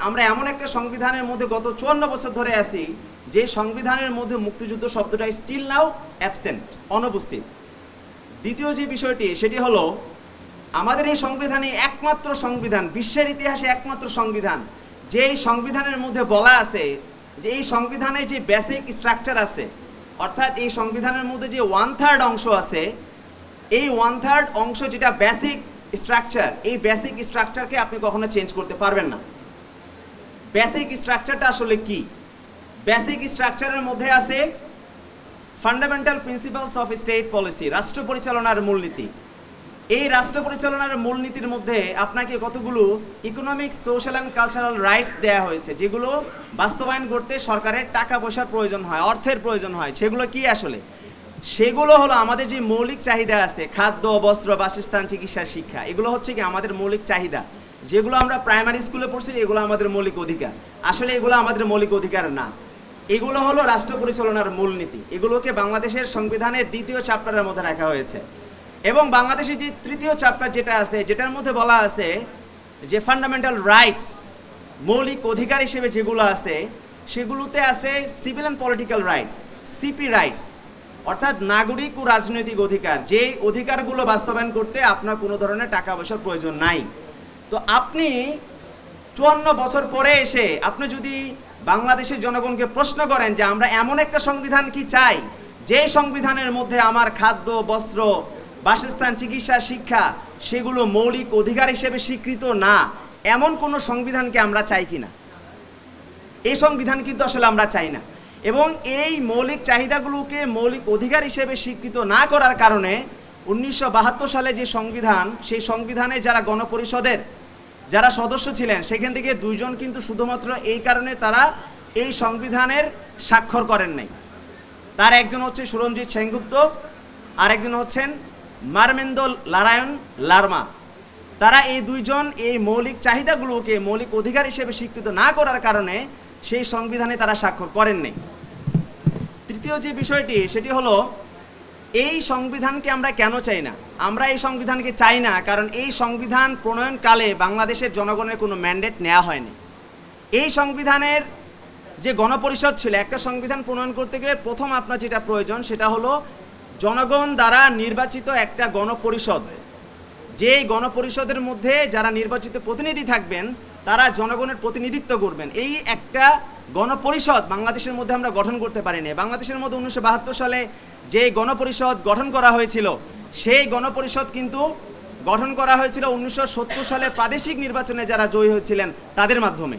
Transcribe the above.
আমরা এমন একটা সংবিধানের মধ্যে গত 54 বছর ধরে আছি যে সংবিধানের মধ্যে মুক্তিযুদ্ধ শব্দটা স্টিল নাও অ্যাবসেন্ট, অনুপস্থিত। দ্বিতীয় যে বিষয়টি সেটি হলো আমাদের এই সংবিধানে একমাত্র সংবিধান, বিশ্বের ইতিহাসে একমাত্র সংবিধান, যে এই সংবিধানের মধ্যে বলা আছে যে এই সংবিধানে যে বেসিক স্ট্রাকচার আছে, অর্থাৎ এই সংবিধানের মধ্যে যে 1/3 অংশ আছে, এই 1/3 অংশ যেটা বেসিক স্ট্রাকচার, এই বেসিক স্ট্রাকচারকে আপনি কখনো চেঞ্জ করতে পারবেন না। বেসিক স্ট্রাকচারটা আসলে কি? বেসিক স্ট্রাকচারের মধ্যে আছে fundamental principles of state policy, রাষ্ট্র পরিচালনার মূলনীতি। এই রাষ্ট্র পরিচালনার মূলনীতির মধ্যে আপনাকে কতগুলো economic, social and cultural rights দেওয়া হয়েছে, যেগুলো বাস্তবায়ন করতে সরকারের টাকা পয়সার প্রয়োজন হয়, অর্থের প্রয়োজন হয়। সেগুলো কি আসলে? সেগুলো হলো আমাদের যে মৌলিক চাহিদা আছে, খাদ্য, বস্ত্র, বাসস্থান, চিকিৎসা, শিক্ষা, এগুলো হচ্ছে কি আমাদের মৌলিক চাহিদা, যেগুলো আমরা প্রাইমারি স্কুলে পড়ছি, এগুলো আমাদের মৌলিক অধিকার। আসলে এগুলো আমাদের মৌলিক অধিকার না, এগুলো হলো রাষ্ট্র পরিচালনার মূলনীতি। এগুলোকে বাংলাদেশের সংবিধানের 2য় চ্যাপ্টারের মধ্যে রাখা হয়েছে। এবং বাংলাদেশের যে 3য় চ্যাপ্টার যেটা আছে, যেটার মধ্যে বলা আছে যে ফান্ডামেন্টাল রাইটস, মৌলিক অধিকার হিসেবে যেগুলো আছে, সেগুলোতে আছে civil and political rights, CP rights, অর্থাৎ নাগরিক ও রাজনৈতিক অধিকার। যে অধিকারগুলো বাস্তবায়ন করতে আপনার কোনো ধরনের টাকা পয়সার প্রয়োজন নাই। তো আপনি 54 বছর পরে এসে আপনি যদি বাংলাদেশের জনগণকে প্রশ্ন করেন যে আমরা এমন একটা সংবিধান কি চাই যে সংবিধানের মধ্যে আমার খাদ্য, বস্ত্র, বাসস্থান, চিকিৎসা, শিক্ষা সেগুলো মৌলিক অধিকার হিসেবে স্বীকৃত না, এমন কোনো সংবিধানকে আমরা চাই কিনা? এই সংবিধান কিন্তু আসলে আমরা চাই না। এবং এই মৌলিক চাহিদাগুলোকে মৌলিক অধিকার হিসেবে স্বীকৃত না করার কারণে 1972 সালে যে সংবিধান, সেই সংবিধানে যারা গণপরিষদের যারা সদস্য ছিলেন, সেখান থেকে 2 জন কিন্তু শুধুমাত্র এই কারণে তারা এই সংবিধানের স্বাক্ষর করেন নাই। তার একজন হচ্ছে সুরঞ্জিত সেনগুপ্ত, আর একজন হচ্ছেন মারমেন্দো নারায়ণ লারমা। তারা এই 2 জন এই মৌলিক চাহিদাগুলোকে মৌলিক অধিকার হিসেবে স্বীকৃত না করার কারণে সেই সংবিধানে তারা স্বাক্ষর করেন নাই। তৃতীয় যে বিষয়টি সেটি হলো এই সংবিধানকে আমরা কেন চাই না? আমরা এই সংবিধানকে চাই না কারণ এই সংবিধান প্রণয়নকালে বাংলাদেশের জনগণের কোনো ম্যান্ডেট নেওয়া হয়নি। এই সংবিধানের যে গণপরিষদ ছিল, একটা সংবিধান প্রণয়ন করতে গেলে প্রথম আপনার যেটা প্রয়োজন সেটা হলো জনগণ দ্বারা নির্বাচিত একটা গণপরিষদ। যেই গণপরিষদের মধ্যে যারা নির্বাচিত প্রতিনিধি থাকবেন তারা জনগণের প্রতিনিধিত্ব করবেন। এই একটা গণপরিষদ বাংলাদেশের মধ্যে আমরা গঠন করতে পারিনি। বাংলাদেশের মধ্যে 1972 সালে যে গণপরিষদ গঠন করা হয়েছিল, সেই গণপরিষদ কিন্তু গঠন করা হয়েছিল 1970 সালের প্রাদেশিক নির্বাচনে যারা জয়ী হয়েছিলেন তাদের মাধ্যমে।